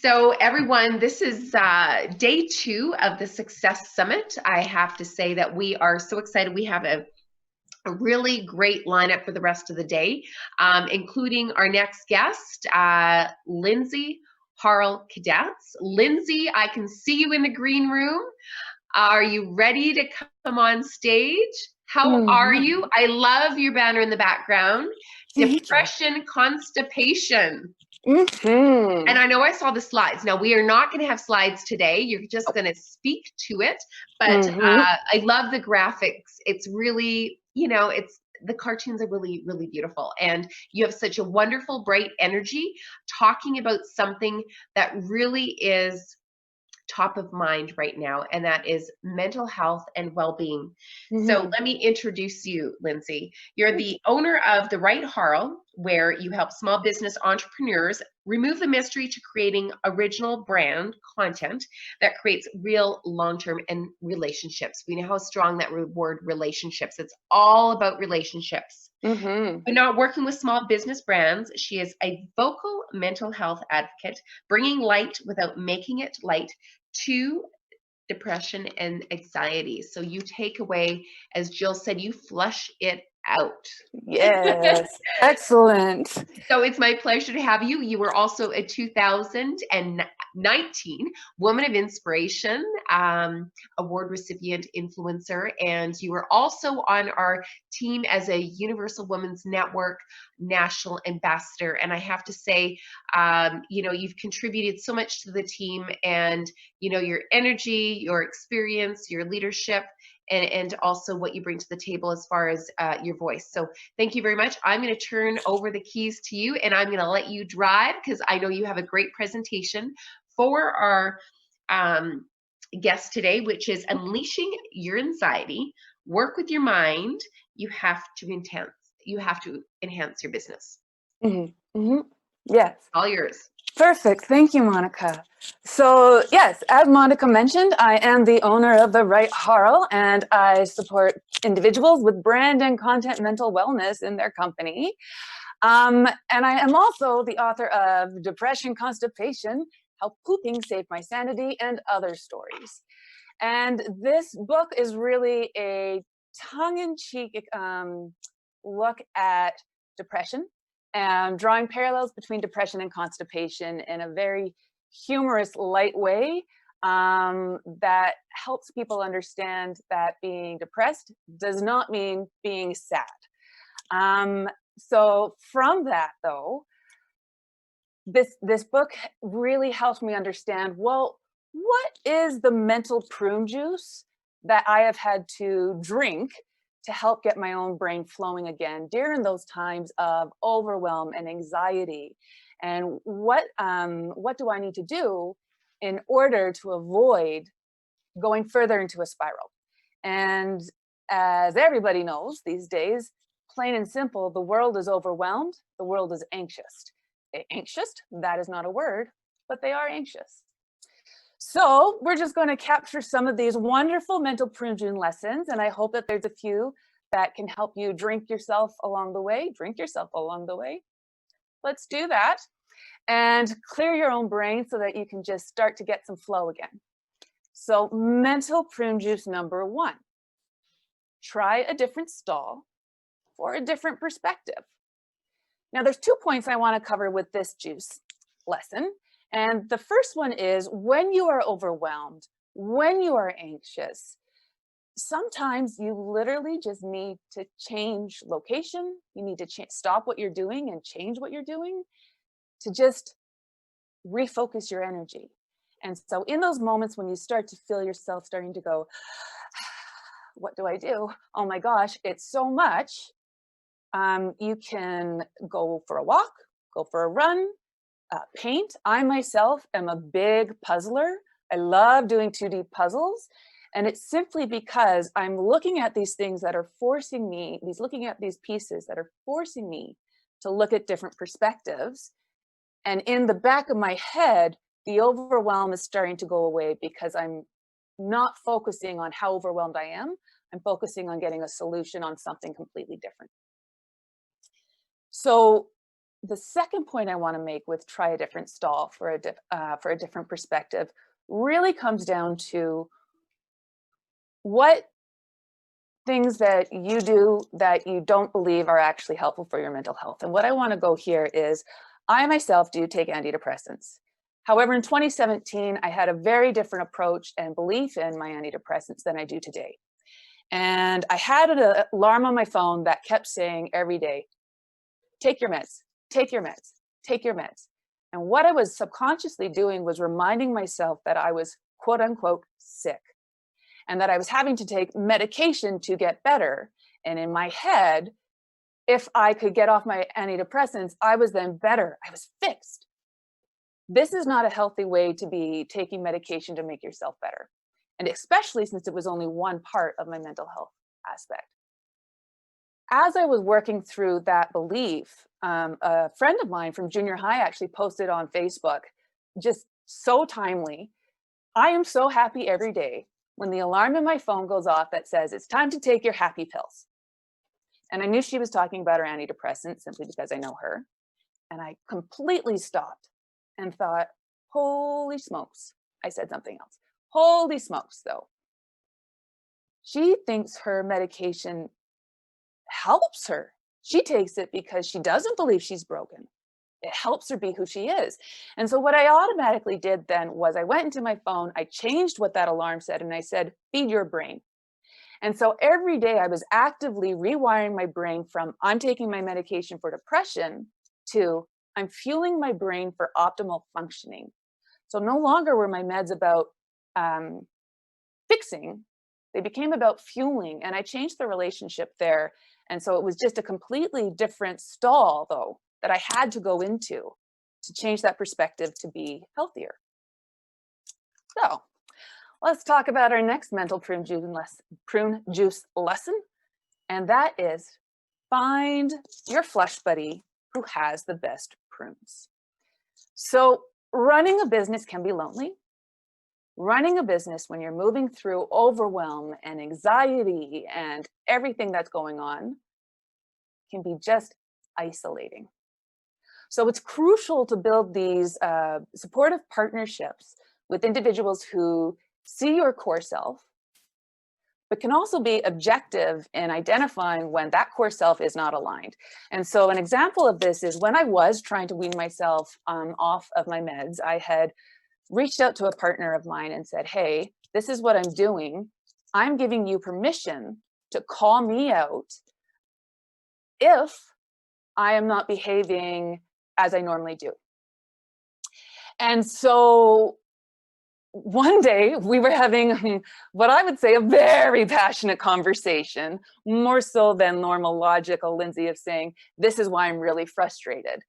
So everyone, this is day 2 of the Success Summit. I have to say that we are so excited. We have a really great lineup for the rest of the day, including our next guest, Lindsay Harle Kadatz. Lindsay, I can see you in the green room. Are you ready to come on stage? How are you? I love your banner in the background. Depression, constipation. And I know I saw the slides. Now, we are not going to have slides today. You're just going to speak to it. But I love the graphics. It's really, the cartoons are really, really beautiful. And you have such a wonderful, bright energy talking about something that really is top of mind right now, and that is mental health and well-being. So let me introduce you, Lindsay. You're the owner of The Right Harle, where you help small business entrepreneurs remove the mystery to creating original brand content that creates real long-term and relationships. We know how strong that word relationships. It's all about relationships. But not working with small business brands, she is a vocal mental health advocate, bringing light without making it light to depression and anxiety. So you take away, as Jill said, you flush it out. Yes, excellent. So it's my pleasure to have you. You were also a 2019 Woman of Inspiration award recipient influencer, and you were also on our team as a Universal Women's Network national ambassador. And I have to say, you've contributed so much to the team, and your energy, your experience, your leadership, and also what you bring to the table as far as your voice. So thank you very much. I'm going to turn over the keys to you, and I'm going to let you drive because I know you have a great presentation for our guest today, which is unleashing your anxiety, work with your mind. You have to enhance your business. Yes. All yours. Perfect. Thank you, Monica. So yes, as Monica mentioned, I am the owner of The Right Harle, and I support individuals with brand and content mental wellness in their company. And I am also the author of Depression, Constipation, How Pooping Saved My Sanity, and Other Stories. And this book is really a tongue-in-cheek look at depression, and drawing parallels between depression and constipation in a very humorous, light way that helps people understand that being depressed does not mean being sad. So from that, though, this book really helps me understand, well, what is the mental prune juice that I have had to drink to help get my own brain flowing again during those times of overwhelm and anxiety? And what do I need to do in order to avoid going further into a spiral? And as everybody knows these days, plain and simple, the world is overwhelmed, the world is anxious. Anxious, that is not a word, but they are anxious. So we're just going to capture some of these wonderful mental prune juice lessons, and I hope that there's a few that can help you drink yourself along the way. Let's do that and clear your own brain so that you can just start to get some flow again. So mental prune juice number 1, try a different stall for a different perspective. Now there's 2 points I want to cover with this juice lesson. And the first one is, when you are overwhelmed, when you are anxious, sometimes you literally just need to change location. You need to stop what you're doing and change what you're doing to just refocus your energy. And so in those moments when you start to feel yourself starting to go, what do I do? Oh my gosh, it's so much. You can go for a walk, go for a run, paint. I myself am a big puzzler. I love doing 2D puzzles. And it's simply because I'm looking at these things that are forcing me, looking at these pieces that are forcing me to look at different perspectives. And in the back of my head, the overwhelm is starting to go away because I'm not focusing on how overwhelmed I am. I'm focusing on getting a solution on something completely different. So the second point I want to make with try a different stall for a different perspective really comes down to what things that you do that you don't believe are actually helpful for your mental health. And what I want to go here is I myself do take antidepressants. However, in 2017, I had a very different approach and belief in my antidepressants than I do today. And I had an alarm on my phone that kept saying every day, take your meds, take your meds, take your meds. And what I was subconsciously doing was reminding myself that I was quote unquote sick and that I was having to take medication to get better. And in my head, if I could get off my antidepressants, I was then better. I was fixed. This is not a healthy way to be taking medication to make yourself better. And especially since it was only one part of my mental health aspect. As I was working through that belief, a friend of mine from junior high actually posted on Facebook, just so timely. I am so happy every day when the alarm in my phone goes off that says it's time to take your happy pills. And I knew she was talking about her antidepressants simply because I know her. And I completely stopped and thought, holy smokes. I said something else. Holy smokes, though. She thinks her medication helps her. She takes it because she doesn't believe she's broken. It helps her be who she is. And so what I automatically did then was I went into my phone, I changed what that alarm said, and I said, feed your brain. And so every day I was actively rewiring my brain from I'm taking my medication for depression to I'm fueling my brain for optimal functioning. So no longer were my meds about fixing, they became about fueling, and I changed the relationship there. And so it was just a completely different stall, though, that I had to go into to change that perspective to be healthier. So let's talk about our next mental prune juice lesson, and that is find your flush buddy who has the best prunes. So running a business can be lonely. Running a business when you're moving through overwhelm and anxiety and everything that's going on can be just isolating. So it's crucial to build these supportive partnerships with individuals who see your core self, but can also be objective in identifying when that core self is not aligned. And so an example of this is when I was trying to wean myself off of my meds, I had reached out to a partner of mine and said, hey, this is what I'm doing. I'm giving you permission to call me out if I am not behaving as I normally do. And so one day we were having what I would say a very passionate conversation, more so than normal logical Lindsay of saying, this is why I'm really frustrated.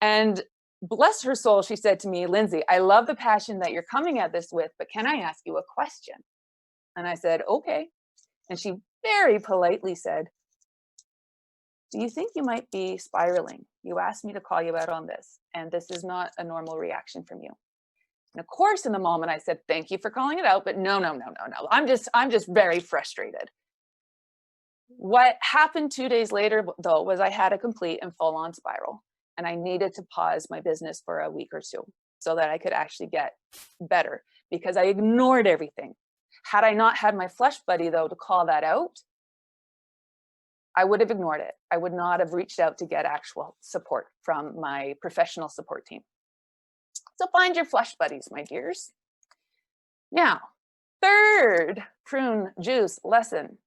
And bless her soul, she said to me, Lindsay, I love the passion that you're coming at this with, but can I ask you a question? And I said, okay. And she very politely said, do you think you might be spiraling? You asked me to call you out on this, and this is not a normal reaction from you. And of course, in the moment I said, thank you for calling it out, but no. I'm just very frustrated. What happened 2 days later, though, was I had a complete and full-on spiral. And I needed to pause my business for a week or two so that I could actually get better because I ignored everything. Had I not had my flesh buddy, though, to call that out, I would have ignored it. I would not have reached out to get actual support from my professional support team. So find your flesh buddies, my dears. Now, third prune juice lesson.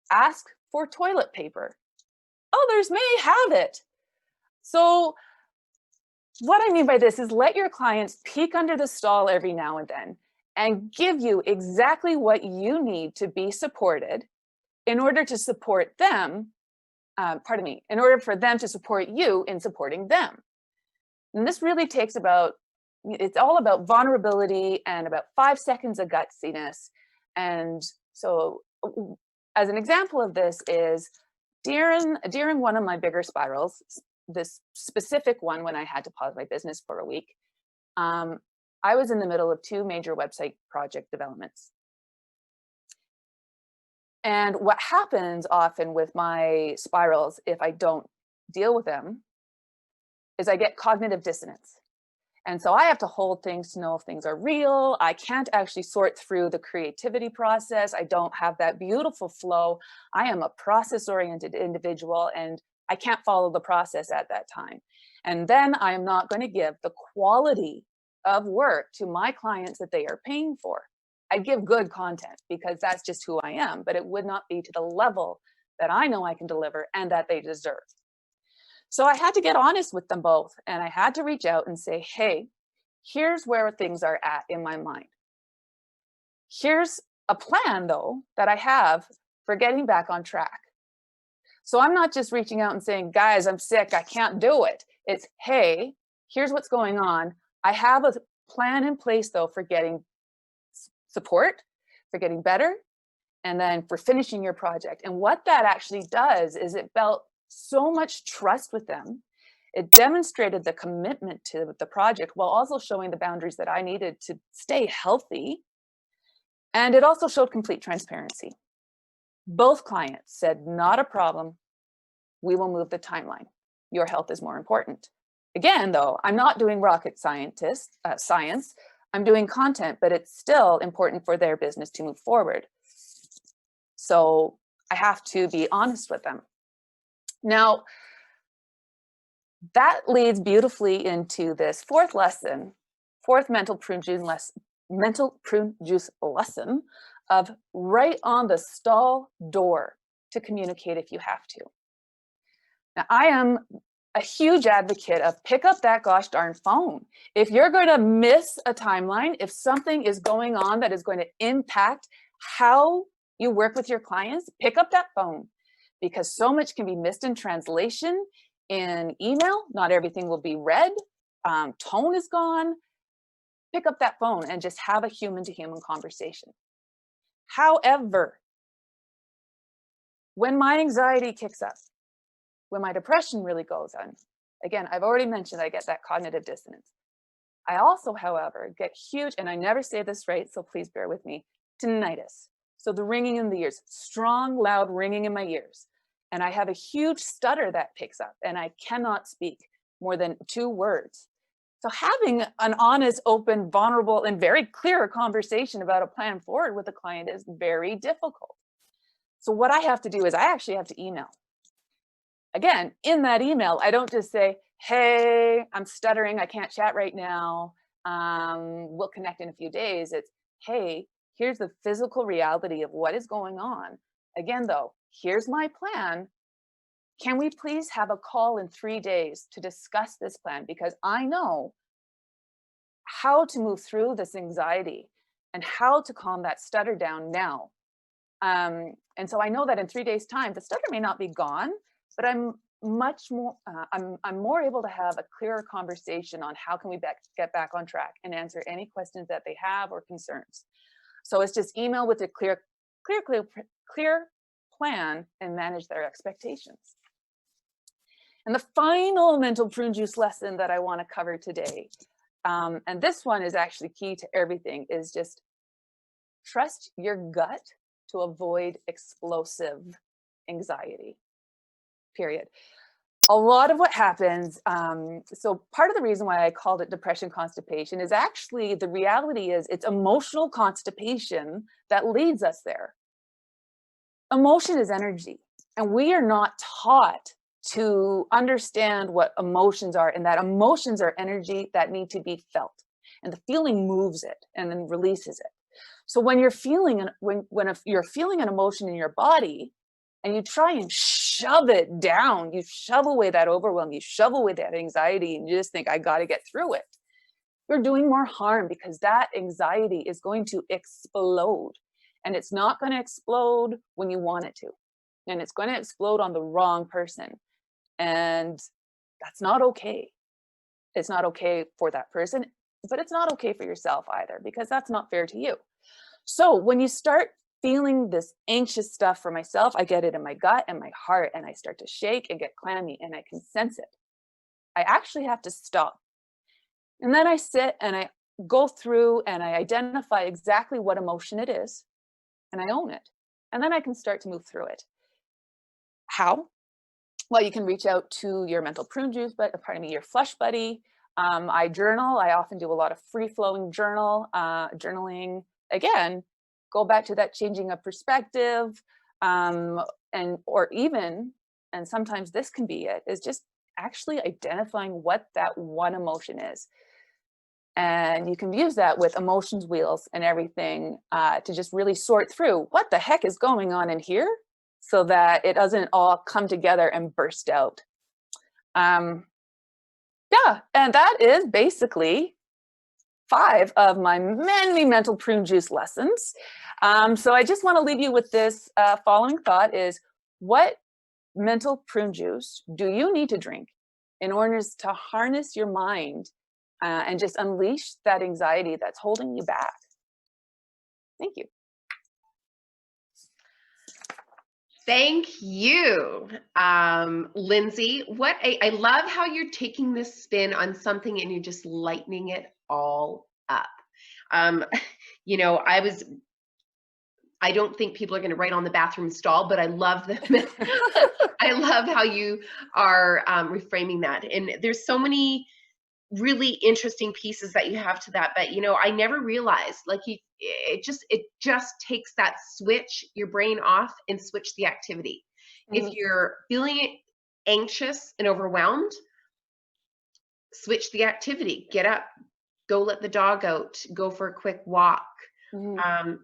Ask for toilet paper. Others may have it. So what I mean by this is let your clients peek under the stall every now and then and give you exactly what you need to be supported in order to support them, in order for them to support you in supporting them. And this really takes it's all about vulnerability and about 5 seconds of gutsiness. And so as an example of this is during one of my bigger spirals, this specific one when I had to pause my business for a week, I was in the middle of 2 major website project developments. And what happens often with my spirals, if I don't deal with them is I get cognitive dissonance. And so I have to hold things to know if things are real. I can't actually sort through the creativity process. I don't have that beautiful flow. I am a process-oriented individual, and I can't follow the process at that time. And then I am not going to give the quality of work to my clients that they are paying for. I give good content because that's just who I am, but it would not be to the level that I know I can deliver and that they deserve. So I had to get honest with them both, and I had to reach out and say, hey, here's where things are at in my mind. Here's a plan, though, that I have for getting back on track. So I'm not just reaching out and saying, guys, I'm sick, I can't do it. It's, hey, here's what's going on. I have a plan in place, though, for getting support, for getting better, and then for finishing your project. And what that actually does is it built so much trust with them. It demonstrated the commitment to the project while also showing the boundaries that I needed to stay healthy. And it also showed complete transparency. Both clients said, not a problem. We will move the timeline. Your health is more important. Again, though, I'm not doing rocket science. I'm doing content, but it's still important for their business to move forward. So I have to be honest with them. Now, that leads beautifully into this fourth mental prune juice lesson of right on the stall door to communicate if you have to. Now, I am a huge advocate of pick up that gosh darn phone. If you're going to miss a timeline, if something is going on that is going to impact how you work with your clients, pick up that phone. Because so much can be missed in translation, in email, not everything will be read, tone is gone. Pick up that phone and just have a human-to-human conversation. However, when my anxiety kicks up, when my depression really goes on, again, I've already mentioned I get that cognitive dissonance. I also, however, get huge, and I never say this right, so please bear with me, tinnitus. So the ringing in the ears, strong, loud ringing in my ears. And I have a huge stutter that picks up, and I cannot speak more than 2 words. So having an honest, open, vulnerable, and very clear conversation about a plan forward with a client is very difficult. So what I have to do is I actually have to email. Again, in that email, I don't just say, hey, I'm stuttering, I can't chat right now. We'll connect in a few days. It's, hey, here's the physical reality of what is going on. Again, though, here's my plan. Can we please have a call in 3 days to discuss this plan? Because I know how to move through this anxiety and how to calm that stutter down now. And so I know that in 3 days' time, the stutter may not be gone, but I'm much more, I'm more able to have a clearer conversation on how can we get back on track and answer any questions that they have or concerns. So it's just email with a clear plan and manage their expectations. And the final mental prune juice lesson that I want to cover today, and this one is actually key to everything, is just trust your gut to avoid explosive anxiety, period. A lot of what happens, so part of the reason why I called it depression constipation is actually the reality is it's emotional constipation that leads us there. Emotion is energy, and we are not taught to understand what emotions are, and that emotions are energy that need to be felt, and the feeling moves it and then releases it. So when you're feeling you're feeling an emotion in your body and you try and shove it down, you shove away that overwhelm, you shove away that anxiety, and you just think, I got to get through it, you're doing more harm, because that anxiety is going to explode. And it's not going to explode when you want it to. And it's going to explode on the wrong person. And that's not okay. It's not okay for that person, but it's not okay for yourself either, because that's not fair to you. So when you start feeling this anxious stuff, for myself, I get it in my gut and my heart, and I start to shake and get clammy, and I can sense it. I actually have to stop. And then I sit and I go through and I identify exactly what emotion it is, and I own it. And then I can start to move through it. How? Well, you can reach out to your mental prune juice, but pardon me, your flush buddy. I journal. I often do a lot of free-flowing journaling. Again, go back to that changing of perspective, or even, and sometimes this can be it, is just actually identifying what that one emotion is. And you can use that with emotions wheels and everything to just really sort through what the heck is going on in here, so that it doesn't all come together and burst out. Yeah, and that is basically 5 of my many mental prune juice lessons. So I just want to leave you with this following thought is, what mental prune juice do you need to drink in order to harness your mind and just unleash that anxiety that's holding you back? Thank you. Thank you, Lindsay. I love how you're taking this spin on something and you're just lightening it all up. You know, I don't think people are going to write on the bathroom stall, but I love the, I love how you are reframing that. And there's so many really interesting pieces that you have to that, but you know, I never realized, like, it just takes that switch your brain off and switch the activity. If you're feeling anxious and overwhelmed, switch the activity. Get up, go let the dog out, go for a quick walk,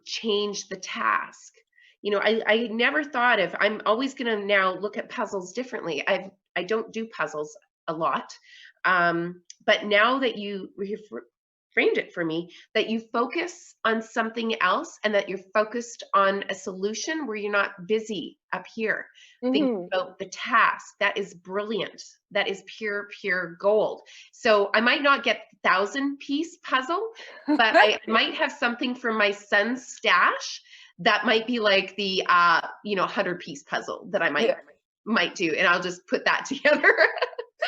change the task. You know, I never thought of, I'm always going to now look at puzzles differently. I don't do puzzles a lot. But now that you framed it for me, that you focus on something else and that you're focused on a solution where you're not busy up here thinking about the task, that is brilliant. That is pure gold. So I might not get 1,000-piece puzzle, but I might have something from my son's stash that might be like the 100-piece puzzle that I might do, and I'll just put that together.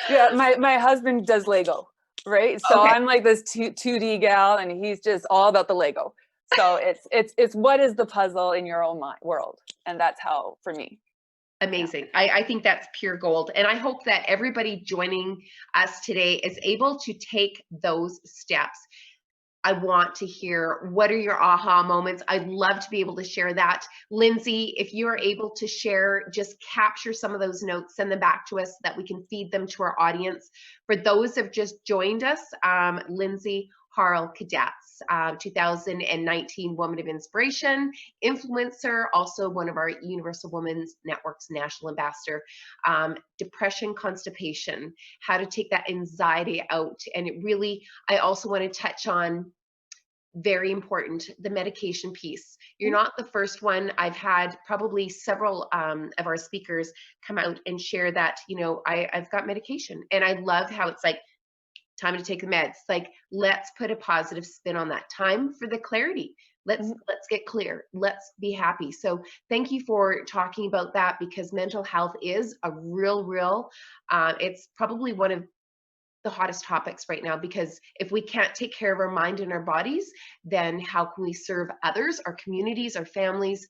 Yeah, my husband does Lego, right? So Okay. I'm like this 2D gal, and he's just all about the Lego. So it's what is the puzzle in your own world, and that's how, for me. Amazing. Yeah. I think that's pure gold, and I hope that everybody joining us today is able to take those steps. I want to hear, what are your aha moments? I'd love to be able to share that. Lindsay, if you are able to share, just capture some of those notes, send them back to us so that we can feed them to our audience. For those who have just joined us, Lindsay Harle Kadatz, 2019 Woman of Inspiration, influencer, also one of our Universal Women's Network's national ambassador. Depression, constipation, how to take that anxiety out. And it really, I also want to touch on, very important, the medication piece. You're not the first one. I've had probably several of our speakers come out and share that, you know, I've got medication, and I love how it's like, time to take the meds. Like, let's put a positive spin on that. Time for the clarity. Let's get clear. Let's be happy. So thank you for talking about that, because mental health is a real, it's probably one of the hottest topics right now, because if we can't take care of our mind and our bodies, then how can we serve others, our communities, our families?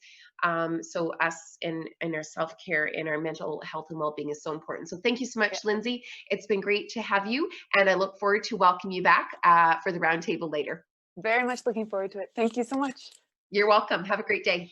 So us and our self-care and our mental health and well-being is so important. So thank you so much, Lindsay. It's been great to have you, and I look forward to welcoming you back for the roundtable later. Very much looking forward to it. Thank you so much. You're welcome. Have a great day.